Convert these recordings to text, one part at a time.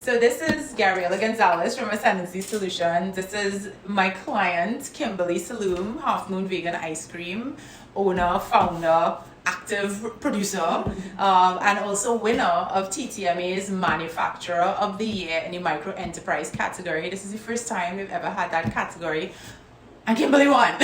So this is Gabriella Gonzales from Ascendancy Solutions. This is my client, Kimberly Salloum, Half Moon Vegan Ice Cream, owner, founder, active producer, and also winner of TTMA's Manufacturer of the Year in the Micro Enterprise category. This is the first time we've ever had that category, and Kimberly won.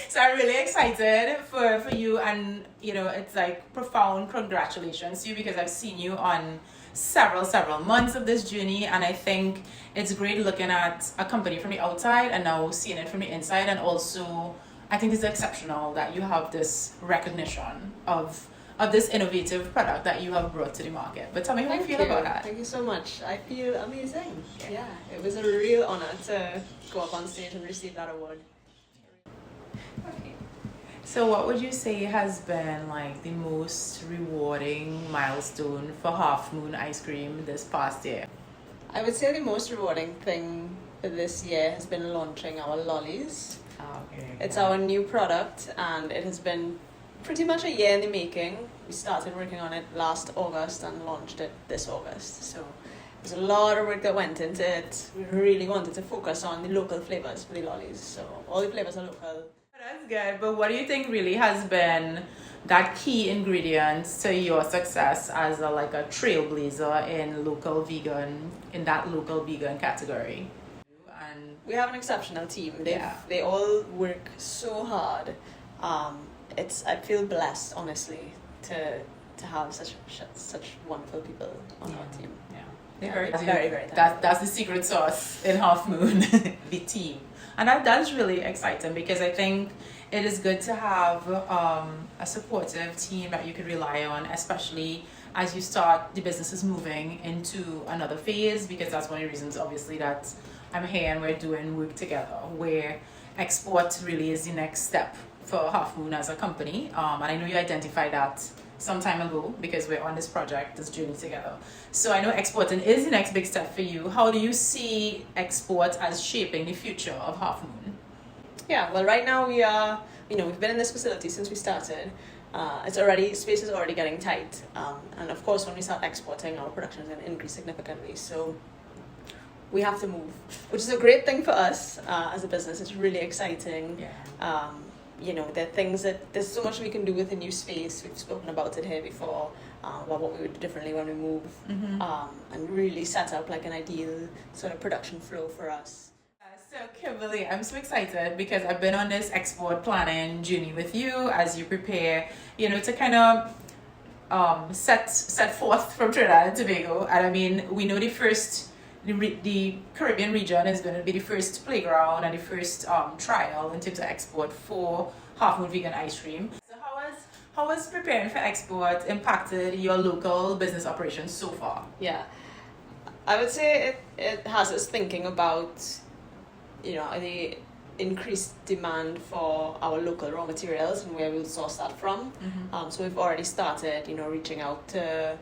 So I'm really excited for you, and it's like profound congratulations to you, because I've seen you on several months of this journey, and I think it's great looking at a company from the outside and now seeing it from the inside. And also I think it's exceptional that you have this recognition of this innovative product that you have brought to the market. But tell me how you feel about that. Thank you so much. I feel amazing. Yeah, it was a real honor to go up on stage and receive that award. Okay. So what would you say has been like the most rewarding milestone for Half Moon Ice Cream this past year? I would say the most rewarding thing for this year has been launching our lollies. Okay. It's our new product, and it has been pretty much a year in the making. We started working on it last August and launched it this August. So there's a lot of work that went into it. We really wanted to focus on the local flavors for the lollies. So all the flavors are local. That's good. But what do you think really has been that key ingredient to your success as a trailblazer in that local vegan category? And we have an exceptional team. They all work so hard. I feel blessed, honestly, to have such wonderful people on our team. Yeah, very that's the secret sauce in Half Moon, the team. And that's really exciting, because I think it is good to have a supportive team that you can rely on, especially as you start the businesses moving into another phase, because that's one of the reasons, obviously, that I'm here and we're doing work together, where export really is the next step for Half Moon as a company. And I know you identified that some time ago, because we're on this project, this journey together. So I know exporting is the next big step for you. How do you see export as shaping the future of Half Moon? Yeah, well, right now we've been in this facility since we started. Space is already getting tight. And of course, when we start exporting, our production is going to increase significantly. So we have to move, which is a great thing for us as a business. It's really exciting. Yeah. There are things there's so much we can do with a new space. We've spoken about it here before, about what we would do differently when we move, and really set up like an ideal sort of production flow for us. So Kimberly, I'm so excited, because I've been on this export planning journey with you as you prepare, to kind of set forth from Trinidad and Tobago. And I mean, we know the Caribbean region is going to be the first playground and the first trial in terms of export for Half Moon Vegan Ice Cream. So how has preparing for export impacted your local business operations so far? Yeah, I would say it has us thinking about the increased demand for our local raw materials and where we'll source that from. So we've already started reaching out to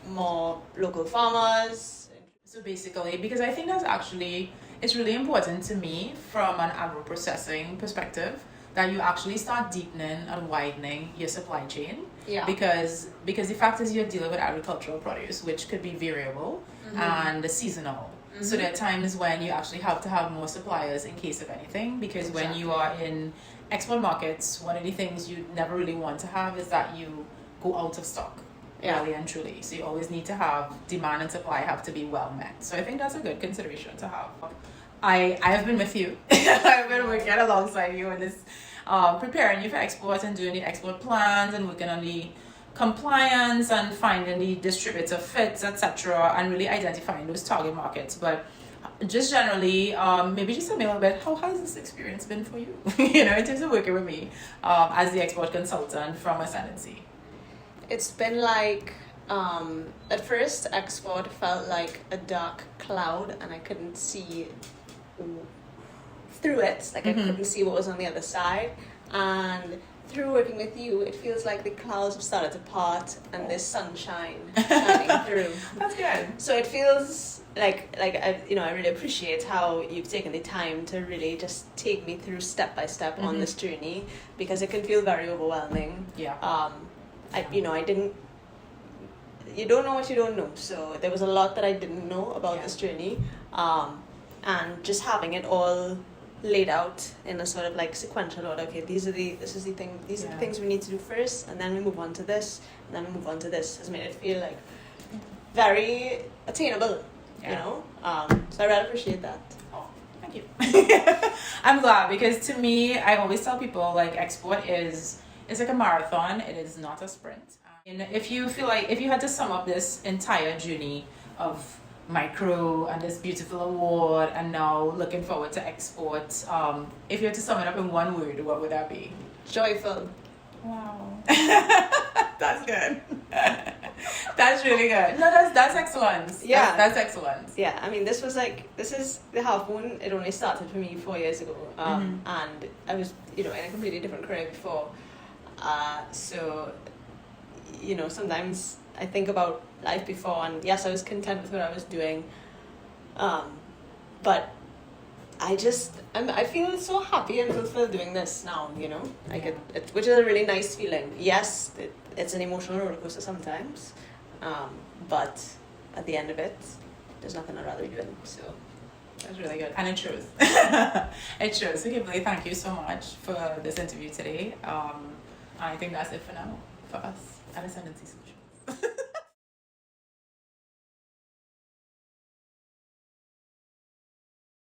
more local farmers. So basically, because I think it's really important to me from an agro-processing perspective that you actually start deepening and widening your supply chain. Yeah. Because the fact is, you're dealing with agricultural produce, which could be variable and seasonal. So there are times when you actually have to have more suppliers in case of anything, because Exactly. when you are in export markets, one of the things you never really want to have is that you go out of stock. Yeah. Really and truly. So you always need to have demand and supply have to be well met. So I think that's a good consideration to have. I have been with you. I've been working alongside you in this, preparing you for export and doing the export plans and working on the compliance and finding the distributor fits, etc., and really identifying those target markets. But just generally, maybe just tell me a little bit, how has this experience been for you? In terms of working with me as the export consultant from Ascendancy. It's been like, at first, export felt like a dark cloud, and I couldn't see through it. Like, I couldn't see what was on the other side. And through working with you, it feels like the clouds have started to part and there's sunshine shining through. That's good. So it feels like I really appreciate how you've taken the time to really just take me through step by step on this journey, because it can feel very overwhelming. Yeah. you don't know what you don't know. So there was a lot that I didn't know about Yeah. this journey, and just having it all laid out in a sort of like sequential order. Okay, these are the things we need to do first, and then we move on to this, and then we move on to this. Has made it feel like very attainable, you know. So I really appreciate that. Oh, thank you. I'm glad, because to me, I always tell people like export is like a marathon. It is not a sprint. And if you feel like if you had to sum up this entire journey of micro and this beautiful award and now looking forward to export, if you had to sum it up in one word, what would that be? Joyful. Wow. That's good. That's really good. No, that's excellent. Yeah. That's excellent. Yeah, I mean, this is the half moon. It only started for me 4 years ago, and I was, in a completely different career before. So, sometimes I think about life before, and yes, I was content with what I was doing, but I feel so happy and fulfilled doing this now. Which is a really nice feeling. Yes, it's an emotional roller coaster sometimes, but at the end of it, there's nothing I'd rather be doing. So that's really good, and it shows. It shows. So Kimberly, thank you so much for this interview today. I think that's it for now for us at Ascendancy Solutions.